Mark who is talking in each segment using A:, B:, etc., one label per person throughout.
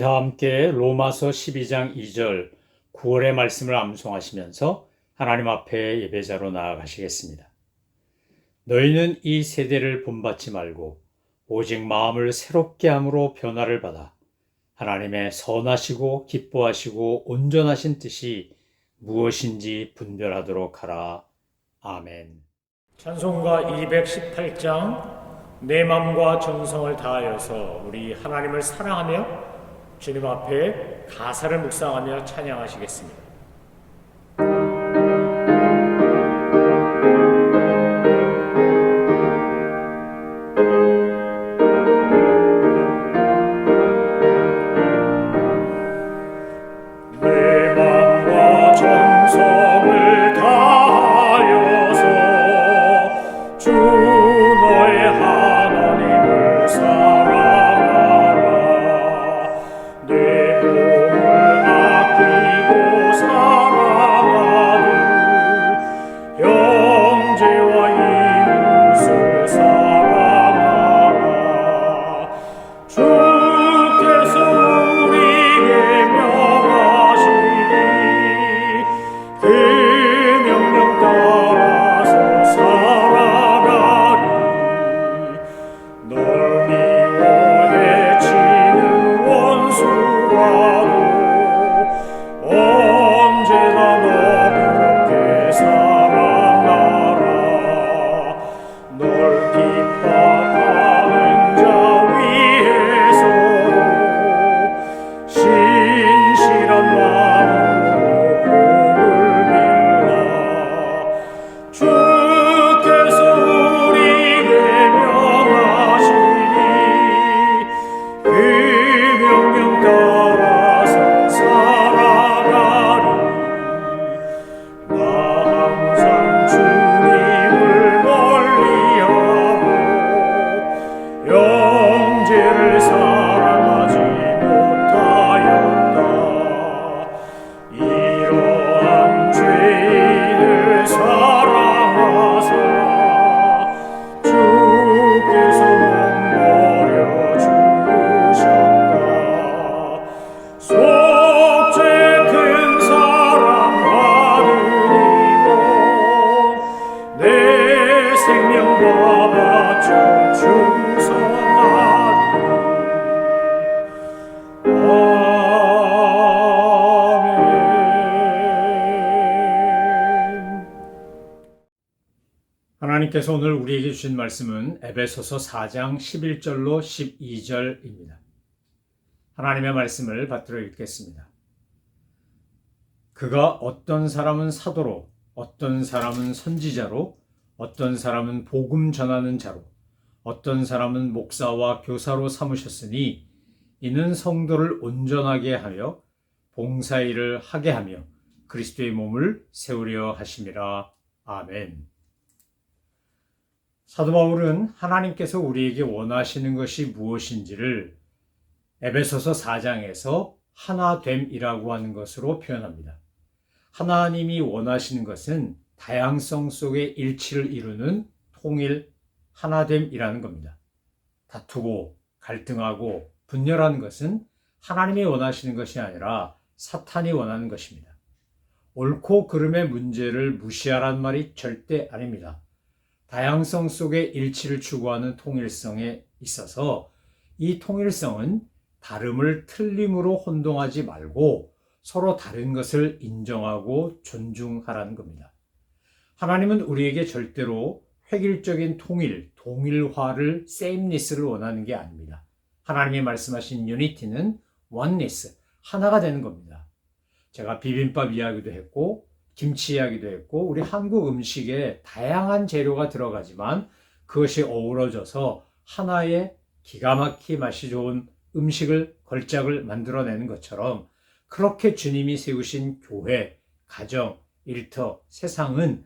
A: 다 함께 로마서 12장 2절 9월의 말씀을 암송하시면서 하나님 앞에 예배자로 나아가시겠습니다. 너희는 이 세대를 본받지 말고 오직 마음을 새롭게 함으로 변화를 받아 하나님의 선하시고 기뻐하시고 온전하신 뜻이 무엇인지 분별하도록 하라. 아멘.
B: 찬송가 218장 내 맘과 정성을 다하여서 우리 하나님을 사랑하며 주님 앞에 가사를 묵상하며 찬양하시겠습니다. 내 맘과 정성을 다하여서 주 너의 하나님을 사랑하라. 내 몸을 아끼고 사랑하는 형제와 이웃을 사랑하라. 주께서 우리에게 명하시니 그 명령 따라서 살아가리. 널 미워해치는 원수라도 언제나 너그럽게 살아나라. 널 핍박하는 자 위에서도 신실한 마음으로 복을 빌라. 주께서 우리에게 명하시니 그 명령 따라서 살아가리. 나 항상 주님을 멀리하고 형제를 사랑하지 못하였다. 이러한 죄인을 사랑하사 주께서 목버려 주셨다. 속죄 큰 사랑 받으리고 내 생명과 바쳐 충성하리. 아멘.
A: 하나님께서 오늘 우리에게 주신 말씀은 에베소서 4장 11절로 12절입니다. 하나님의 말씀을 받들어 읽겠습니다. 그가 어떤 사람은 사도로, 어떤 사람은 선지자로, 어떤 사람은 복음 전하는 자로, 어떤 사람은 목사와 교사로 삼으셨으니 이는 성도를 온전하게 하여 봉사일을 하게 하며 그리스도의 몸을 세우려 하심이라. 아멘. 사도 바울은 하나님께서 우리에게 원하시는 것이 무엇인지를 에베소서 4장에서 하나됨이라고 하는 것으로 표현합니다. 하나님이 원하시는 것은 다양성 속의 일치를 이루는 통일, 하나됨이라는 겁니다. 다투고 갈등하고 분열하는 것은 하나님이 원하시는 것이 아니라 사탄이 원하는 것입니다. 옳고 그름의 문제를 무시하라는 말이 절대 아닙니다. 다양성 속의 일치를 추구하는 통일성에 있어서 이 통일성은 다름을 틀림으로 혼동하지 말고 서로 다른 것을 인정하고 존중하라는 겁니다. 하나님은 우리에게 절대로 획일적인 통일, 동일화를, sameness를 원하는 게 아닙니다. 하나님이 말씀하신 unity는 oneness, 하나가 되는 겁니다. 제가 비빔밥 이야기도 했고 김치 이야기도 했고 우리 한국 음식에 다양한 재료가 들어가지만 그것이 어우러져서 하나의 기가 막히게 맛이 좋은 음식을 걸작을 만들어내는 것처럼 그렇게 주님이 세우신 교회, 가정, 일터, 세상은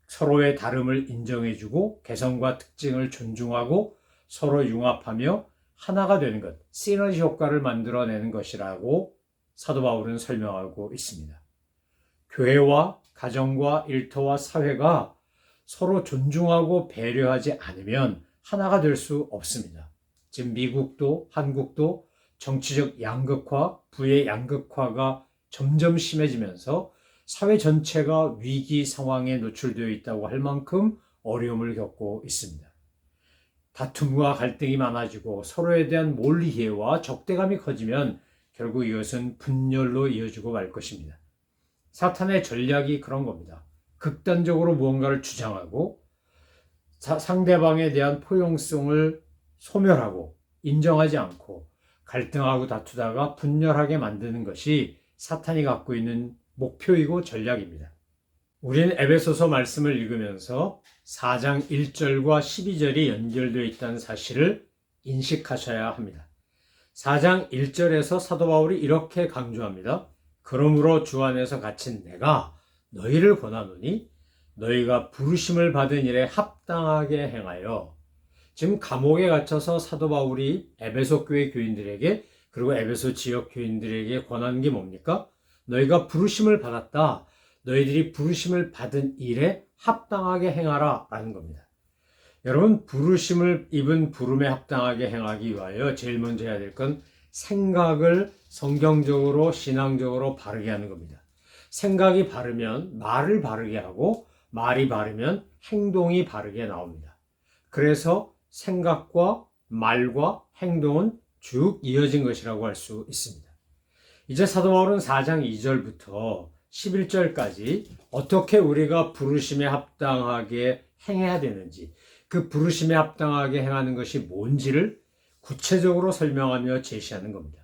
A: 서로의 다름을 인정해주고 개성과 특징을 존중하고 서로 융합하며 하나가 되는 것, 시너지 효과를 만들어내는 것이라고 사도 바울은 설명하고 있습니다. 교회와 가정과 일터와 사회가 서로 존중하고 배려하지 않으면 하나가 될 수 없습니다. 지금 미국도 한국도 정치적 양극화, 부의 양극화가 점점 심해지면서 사회 전체가 위기 상황에 노출되어 있다고 할 만큼 어려움을 겪고 있습니다. 다툼과 갈등이 많아지고 서로에 대한 몰이해와 적대감이 커지면 결국 이것은 분열로 이어지고 말 것입니다. 사탄의 전략이 그런 겁니다. 극단적으로 무언가를 주장하고 상대방에 대한 포용성을 소멸하고 인정하지 않고 갈등하고 다투다가 분열하게 만드는 것이 사탄이 갖고 있는 목표이고 전략입니다. 우리는 에베소서 말씀을 읽으면서 4장 1절과 12절이 연결되어 있다는 사실을 인식하셔야 합니다. 4장 1절에서 사도 바울이 이렇게 강조합니다. 그러므로 주 안에서 갇힌 내가 너희를 권하노니 너희가 부르심을 받은 일에 합당하게 행하여. 지금 감옥에 갇혀서 사도 바울이 에베소 교회 교인들에게 그리고 에베소 지역 교인들에게 권하는 게 뭡니까? 너희가 부르심을 받았다. 너희들이 부르심을 받은 일에 합당하게 행하라 라는 겁니다. 여러분, 부르심을 입은 부름에 합당하게 행하기 위하여 제일 먼저 해야 될 건 생각을 성경적으로 신앙적으로 바르게 하는 겁니다. 생각이 바르면 말을 바르게 하고 말이 바르면 행동이 바르게 나옵니다. 그래서 생각과 말과 행동은 쭉 이어진 것이라고 할 수 있습니다. 이제 사도 바울은 4장 2절부터 11절까지 어떻게 우리가 부르심에 합당하게 행해야 되는지, 그 부르심에 합당하게 행하는 것이 뭔지를 구체적으로 설명하며 제시하는 겁니다.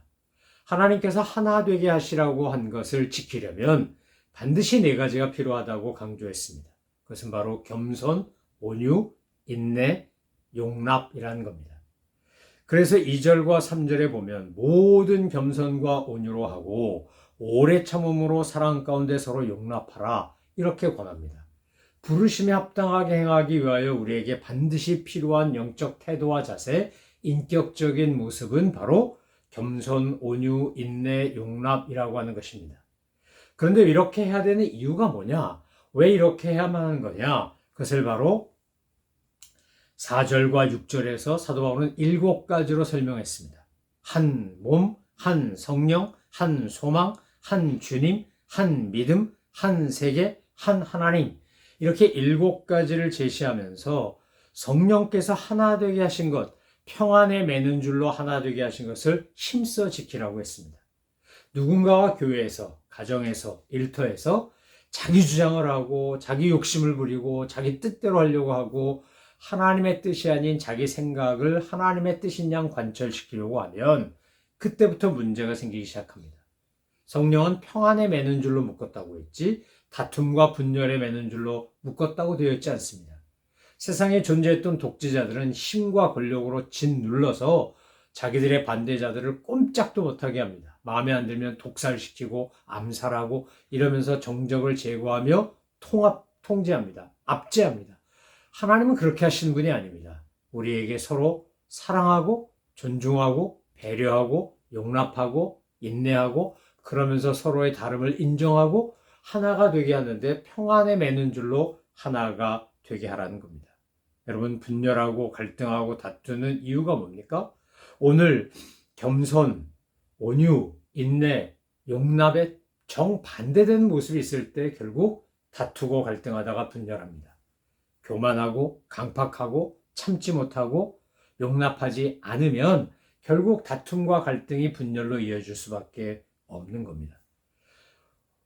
A: 하나님께서 하나 되게 하시라고 한 것을 지키려면 반드시 4가지가 필요하다고 강조했습니다. 그것은 바로 겸손, 온유, 인내, 용납이라는 겁니다. 그래서 2절과 3절에 보면 모든 겸손과 온유로 하고 오래 참음으로 사랑 가운데 서로 용납하라 이렇게 권합니다. 부르심에 합당하게 행하기 위하여 우리에게 반드시 필요한 영적 태도와 자세, 인격적인 모습은 바로 겸손, 온유, 인내, 용납이라고 하는 것입니다. 그런데 이렇게 해야 되는 이유가 뭐냐? 왜 이렇게 해야만 하는 거냐? 그것을 바로 4절과 6절에서 사도 바울은 7가지로 설명했습니다. 한 몸, 한 성령, 한 소망, 한 주님, 한 믿음, 한 세계, 한 하나님. 이렇게 7가지를 제시하면서 성령께서 하나 되게 하신 것, 평안에 매는 줄로 하나 되게 하신 것을 힘써 지키라고 했습니다. 누군가가 교회에서, 가정에서, 일터에서 자기 주장을 하고 자기 욕심을 부리고 자기 뜻대로 하려고 하고 하나님의 뜻이 아닌 자기 생각을 하나님의 뜻인 양 관철시키려고 하면 그때부터 문제가 생기기 시작합니다. 성령은 평안에 매는 줄로 묶었다고 했지 다툼과 분열에 매는 줄로 묶었다고 되어 있지 않습니다. 세상에 존재했던 독재자들은 힘과 권력으로 짓눌러서 자기들의 반대자들을 꼼짝도 못하게 합니다. 마음에 안 들면 독살시키고 암살하고 이러면서 정적을 제거하며 통제합니다. 압제합니다. 하나님은 그렇게 하시는 분이 아닙니다. 우리에게 서로 사랑하고 존중하고 배려하고 용납하고 인내하고 그러면서 서로의 다름을 인정하고 하나가 되게 하는데 평안에 매는 줄로 하나가 되게 하라는 겁니다. 여러분, 분열하고 갈등하고 다투는 이유가 뭡니까? 오늘 겸손, 온유, 인내, 용납에 정반대되는 모습이 있을 때 결국 다투고 갈등하다가 분열합니다. 교만하고 강팍하고 참지 못하고 용납하지 않으면 결국 다툼과 갈등이 분열로 이어질 수밖에 없는 겁니다.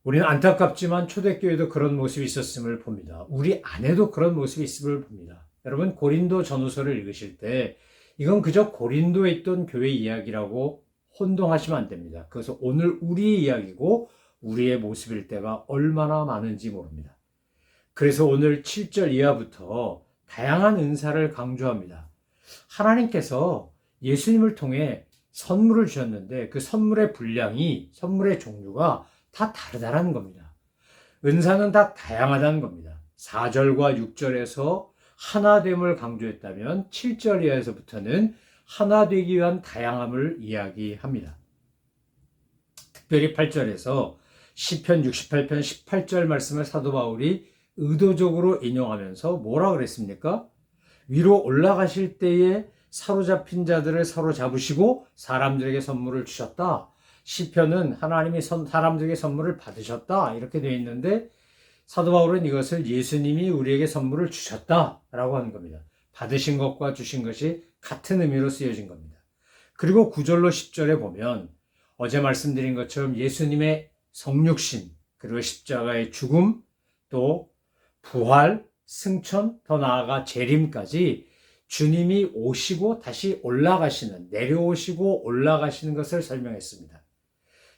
A: 우리는 안타깝지만 초대교회도 그런 모습이 있었음을 봅니다. 우리 안에도 그런 모습이 있음을 봅니다. 여러분, 고린도 전후서를 읽으실 때 이건 그저 고린도에 있던 교회 이야기라고 혼동하시면 안 됩니다. 그래서 오늘 우리의 이야기고 우리의 모습일 때가 얼마나 많은지 모릅니다. 그래서 오늘 7절 이하부터 다양한 은사를 강조합니다. 하나님께서 예수님을 통해 선물을 주셨는데 그 선물의 분량이, 선물의 종류가 다 다르다는 겁니다. 은사는 다 다양하다는 겁니다. 4절과 6절에서 하나됨을 강조했다면 7절 이하에서부터는 하나 되기 위한 다양함을 이야기합니다. 특별히 8절에서 시편 68편 18절 말씀을 사도 바울이 의도적으로 인용하면서 뭐라 그랬습니까? 위로 올라가실 때에 사로잡힌 자들을 사로잡으시고 사람들에게 선물을 주셨다. 시편은 하나님이 사람들에게 선물을 받으셨다. 이렇게 되어 있는데 사도 바울은 이것을 예수님이 우리에게 선물을 주셨다라고 하는 겁니다. 받으신 것과 주신 것이 같은 의미로 쓰여진 겁니다. 그리고 9절로 10절에 보면 어제 말씀드린 것처럼 예수님의 성육신, 그리고 십자가의 죽음, 또 부활, 승천, 더 나아가 재림까지 주님이 오시고 다시 올라가시는, 내려오시고 올라가시는 것을 설명했습니다.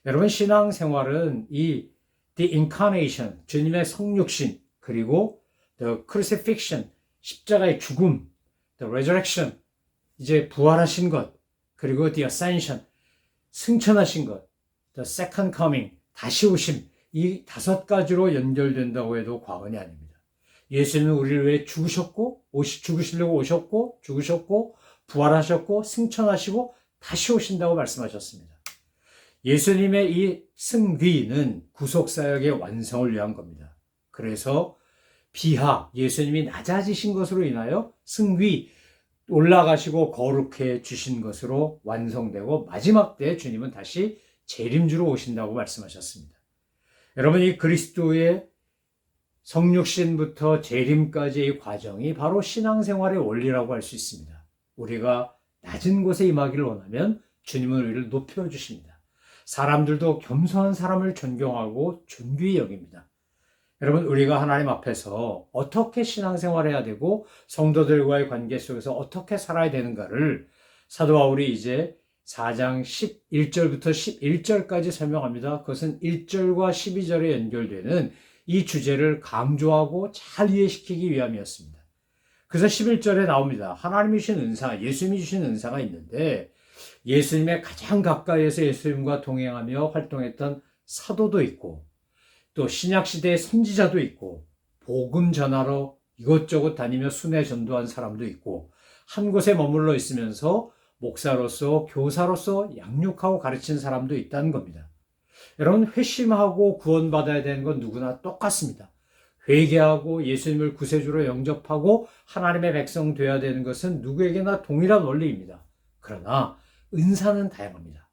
A: 여러분, 신앙생활은 이 The Incarnation, 주님의 성육신, 그리고 The Crucifixion, 십자가의 죽음, The Resurrection, 이제 부활하신 것, 그리고 The Ascension, 승천하신 것, The Second Coming, 다시 오심, 이 5가지로 연결된다고 해도 과언이 아닙니다. 예수님은 우리를 위해 죽으셨고, 죽으시려고 오셨고, 죽으셨고, 부활하셨고, 승천하시고, 다시 오신다고 말씀하셨습니다. 예수님의 이 승귀는 구속사역의 완성을 위한 겁니다. 그래서 비하, 예수님이 낮아지신 것으로 인하여 승귀, 올라가시고 거룩해 주신 것으로 완성되고 마지막 때 주님은 다시 재림주로 오신다고 말씀하셨습니다. 여러분, 이 그리스도의 성육신부터 재림까지의 과정이 바로 신앙생활의 원리라고 할 수 있습니다. 우리가 낮은 곳에 임하기를 원하면 주님은 우리를 높여주십니다. 사람들도 겸손한 사람을 존경하고 존귀히 여깁니다. 여러분, 우리가 하나님 앞에서 어떻게 신앙생활해야 되고 성도들과의 관계 속에서 어떻게 살아야 되는가를 사도 바울이 이제 4장 11절부터 11절까지 설명합니다. 그것은 1절과 12절에 연결되는 이 주제를 강조하고 잘 이해시키기 위함이었습니다. 그래서 11절에 나옵니다. 하나님이 주신 은사, 예수님이 주신 은사가 있는데 예수님의 가장 가까이에서 예수님과 동행하며 활동했던 사도도 있고 또 신약시대의 선지자도 있고 복음 전하러 이것저것 다니며 순회 전도한 사람도 있고 한 곳에 머물러 있으면서 목사로서 교사로서 양육하고 가르친 사람도 있다는 겁니다. 여러분, 회심하고 구원받아야 되는 건 누구나 똑같습니다. 회개하고 예수님을 구세주로 영접하고 하나님의 백성 되어야 되는 것은 누구에게나 동일한 원리입니다. 그러나 은사는 다양합니다.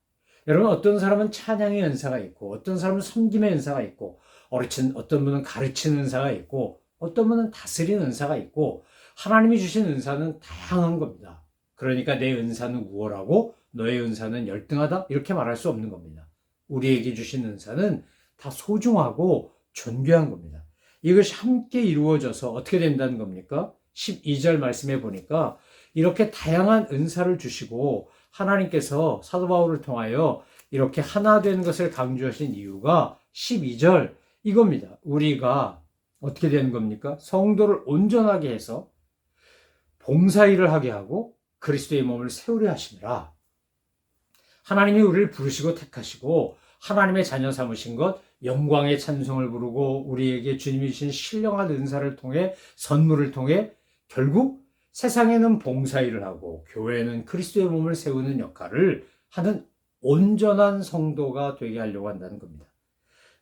A: 여러분, 어떤 사람은 찬양의 은사가 있고 어떤 사람은 섬김의 은사가 있고 어떤 분은 가르치는 은사가 있고 어떤 분은 다스리는 은사가 있고 하나님이 주신 은사는 다양한 겁니다. 그러니까 내 은사는 우월하고 너의 은사는 열등하다 이렇게 말할 수 없는 겁니다. 우리에게 주신 은사는 다 소중하고 존귀한 겁니다. 이것이 함께 이루어져서 어떻게 된다는 겁니까? 12절 말씀해 보니까 이렇게 다양한 은사를 주시고 하나님께서 사도 바울을 통하여 이렇게 하나 되는 것을 강조하신 이유가 12절 이겁니다. 우리가 어떻게 되는 겁니까? 성도를 온전하게 해서 봉사일을 하게 하고 그리스도의 몸을 세우려 하심이라. 하나님이 우리를 부르시고 택하시고 하나님의 자녀 삼으신 것, 영광의 찬송을 부르고 우리에게 주님이 주신 신령한 은사를 통해 선물을 통해 결국 세상에는 봉사일을 하고 교회는 그리스도의 몸을 세우는 역할을 하는 온전한 성도가 되게 하려고 한다는 겁니다.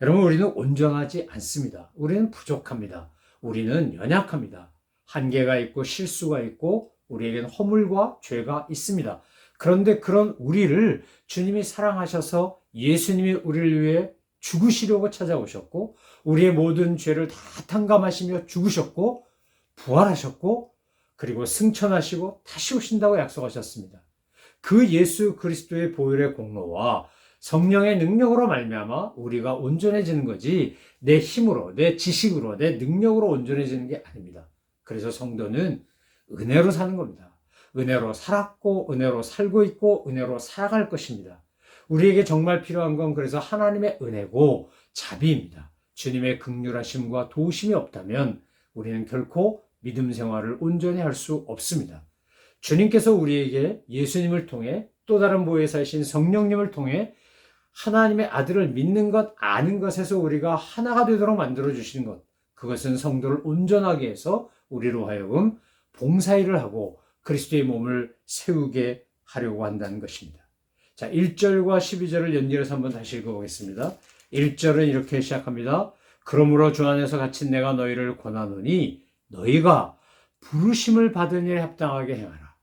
A: 여러분, 우리는 온전하지 않습니다. 우리는 부족합니다. 우리는 연약합니다. 한계가 있고 실수가 있고 우리에게는 허물과 죄가 있습니다. 그런데 그런 우리를 주님이 사랑하셔서 예수님이 우리를 위해 죽으시려고 찾아오셨고 우리의 모든 죄를 다 탕감하시며 죽으셨고 부활하셨고 그리고 승천하시고 다시 오신다고 약속하셨습니다. 그 예수 그리스도의 보혈의 공로와 성령의 능력으로 말미암아 우리가 온전해지는 거지 내 힘으로, 내 지식으로, 내 능력으로 온전해지는 게 아닙니다. 그래서 성도는 은혜로 사는 겁니다. 은혜로 살았고 은혜로 살고 있고 은혜로 살아갈 것입니다. 우리에게 정말 필요한 건 그래서 하나님의 은혜고 자비입니다. 주님의 긍휼하심과 도우심이 없다면 우리는 결코 믿음 생활을 온전히 할 수 없습니다. 주님께서 우리에게 예수님을 통해 또 다른 보혜사이신 성령님을 통해 하나님의 아들을 믿는 것, 아는 것에서 우리가 하나가 되도록 만들어주시는 것, 그것은 성도를 온전하게 해서 우리로 하여금 봉사일을 하고 그리스도의 몸을 세우게 하려고 한다는 것입니다. 자, 1절과 12절을 연결해서 한번 다시 읽어보겠습니다. 1절은 이렇게 시작합니다. 그러므로 주 안에서 갇힌 내가 너희를 권하노니 너희가 부르심을 받은 일에 합당하게 행하라.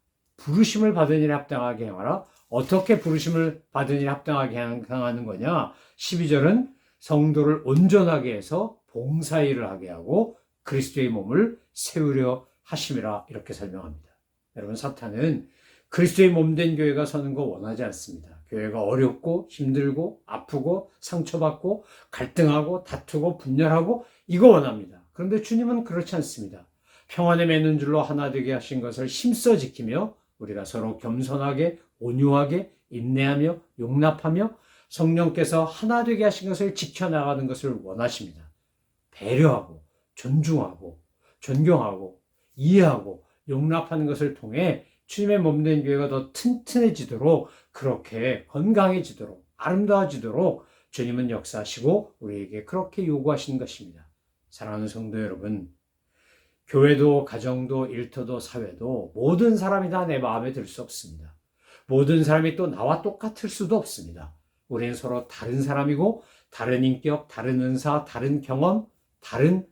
A: 부르심을 받은 일에 합당하게 행하라. 어떻게 부르심을 받은 일에 합당하게 행하는 거냐? 12절은 성도를 온전하게 해서 봉사일을 하게 하고 그리스도의 몸을 세우려 하심이라 이렇게 설명합니다. 여러분, 사탄은 그리스도의 몸된 교회가 서는 거 원하지 않습니다. 교회가 어렵고 힘들고 아프고 상처받고 갈등하고 다투고 분열하고 이거 원합니다. 그런데 주님은 그렇지 않습니다. 평안에 맺는 줄로 하나 되게 하신 것을 힘써 지키며 우리가 서로 겸손하게 온유하게 인내하며 용납하며 성령께서 하나 되게 하신 것을 지켜나가는 것을 원하십니다. 배려하고 존중하고 존경하고 이해하고 용납하는 것을 통해 주님의 몸된 교회가 더 튼튼해지도록 그렇게 건강해지도록 아름다워지도록 주님은 역사하시고 우리에게 그렇게 요구하시는 것입니다. 사랑하는 성도 여러분, 교회도 가정도 일터도 사회도 모든 사람이 다 내 마음에 들 수 없습니다. 모든 사람이 또 나와 똑같을 수도 없습니다. 우리는 서로 다른 사람이고 다른 인격, 다른 은사, 다른 경험, 다른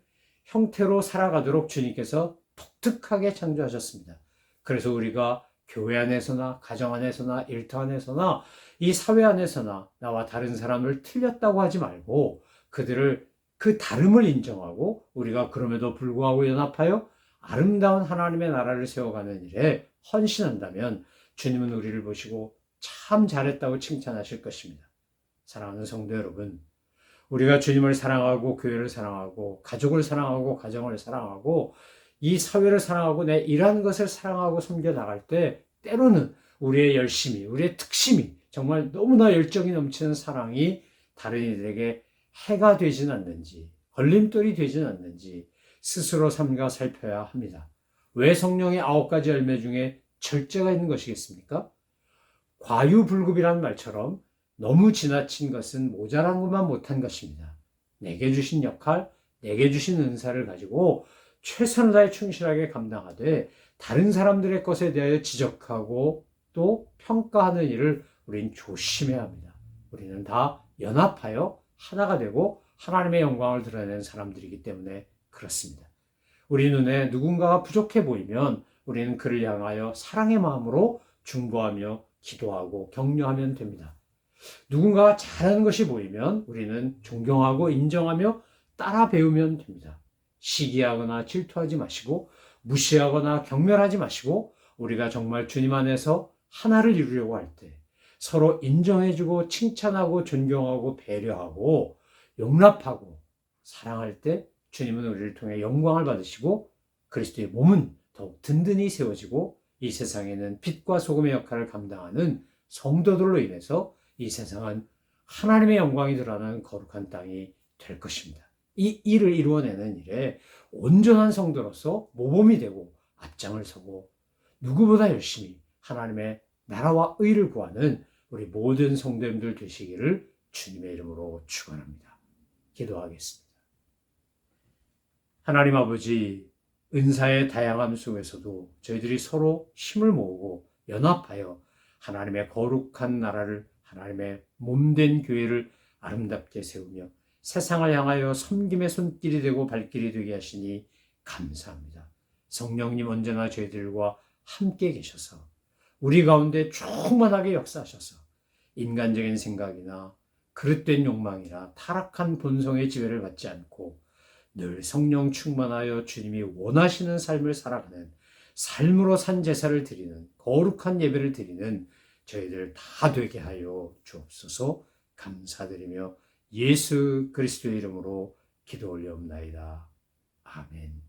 A: 형태로 살아가도록 주님께서 독특하게 창조하셨습니다. 그래서 우리가 교회 안에서나 가정 안에서나 일터 안에서나 이 사회 안에서나 나와 다른 사람을 틀렸다고 하지 말고 그들을 그 다름을 인정하고 우리가 그럼에도 불구하고 연합하여 아름다운 하나님의 나라를 세워가는 일에 헌신한다면 주님은 우리를 보시고 참 잘했다고 칭찬하실 것입니다. 사랑하는 성도 여러분, 우리가 주님을 사랑하고 교회를 사랑하고 가족을 사랑하고 가정을 사랑하고 이 사회를 사랑하고 내 일하는 것을 사랑하고 섬겨 나갈 때 때로는 우리의 열심이, 우리의 특심이 정말 너무나 열정이 넘치는 사랑이 다른 이들에게 해가 되진 않는지, 걸림돌이 되진 않는지 스스로 삼가 살펴야 합니다. 왜 성령의 9가지 열매 중에 절제가 있는 것이겠습니까? 과유불급이라는 말처럼 너무 지나친 것은 모자란 것만 못한 것입니다. 내게 주신 역할, 내게 주신 은사를 가지고 최선을 다해 충실하게 감당하되 다른 사람들의 것에 대하여 지적하고 또 평가하는 일을 우리는 조심해야 합니다. 우리는 다 연합하여 하나가 되고 하나님의 영광을 드러내는 사람들이기 때문에 그렇습니다. 우리 눈에 누군가가 부족해 보이면 우리는 그를 향하여 사랑의 마음으로 중보하며 기도하고 격려하면 됩니다. 누군가가 잘하는 것이 보이면 우리는 존경하고 인정하며 따라 배우면 됩니다. 시기하거나 질투하지 마시고 무시하거나 경멸하지 마시고 우리가 정말 주님 안에서 하나를 이루려고 할 때 서로 인정해주고 칭찬하고 존경하고 배려하고 용납하고 사랑할 때 주님은 우리를 통해 영광을 받으시고 그리스도의 몸은 더욱 든든히 세워지고 이 세상에는 빛과 소금의 역할을 감당하는 성도들로 인해서 이 세상은 하나님의 영광이 드러나는 거룩한 땅이 될 것입니다. 이 일을 이루어내는 일에 온전한 성도로서 모범이 되고 앞장을 서고 누구보다 열심히 하나님의 나라와 의를 구하는 우리 모든 성도님들 되시기를 주님의 이름으로 축원합니다. 기도하겠습니다. 하나님 아버지, 은사의 다양함 속에서도 저희들이 서로 힘을 모으고 연합하여 하나님의 거룩한 나라를, 하나님의 몸된 교회를 아름답게 세우며 세상을 향하여 섬김의 손길이 되고 발길이 되게 하시니 감사합니다. 성령님 언제나 저희들과 함께 계셔서 우리 가운데 충만하게 역사하셔서 인간적인 생각이나 그릇된 욕망이나 타락한 본성의 지배를 받지 않고 늘 성령 충만하여 주님이 원하시는 삶을 살아가는 삶으로 산 제사를 드리는 거룩한 예배를 드리는 저희들 다 되게 하여 주옵소서. 감사드리며 예수 그리스도의 이름으로 기도 올려옵나이다. 아멘.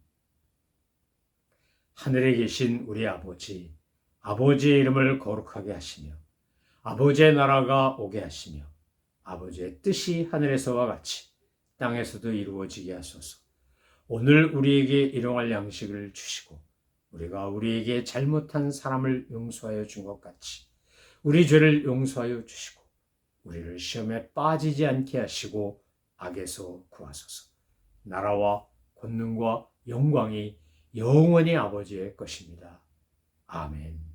A: 하늘에 계신 우리 아버지, 아버지의 이름을 거룩하게 하시며 아버지의 나라가 오게 하시며 아버지의 뜻이 하늘에서와 같이 땅에서도 이루어지게 하소서. 오늘 우리에게 일용할 양식을 주시고 우리가 우리에게 잘못한 사람을 용서하여 준 것 같이 우리 죄를 용서하여 주시고 우리를 시험에 빠지지 않게 하시고 악에서 구하소서. 나라와 권능과 영광이 영원히 아버지의 것입니다. 아멘.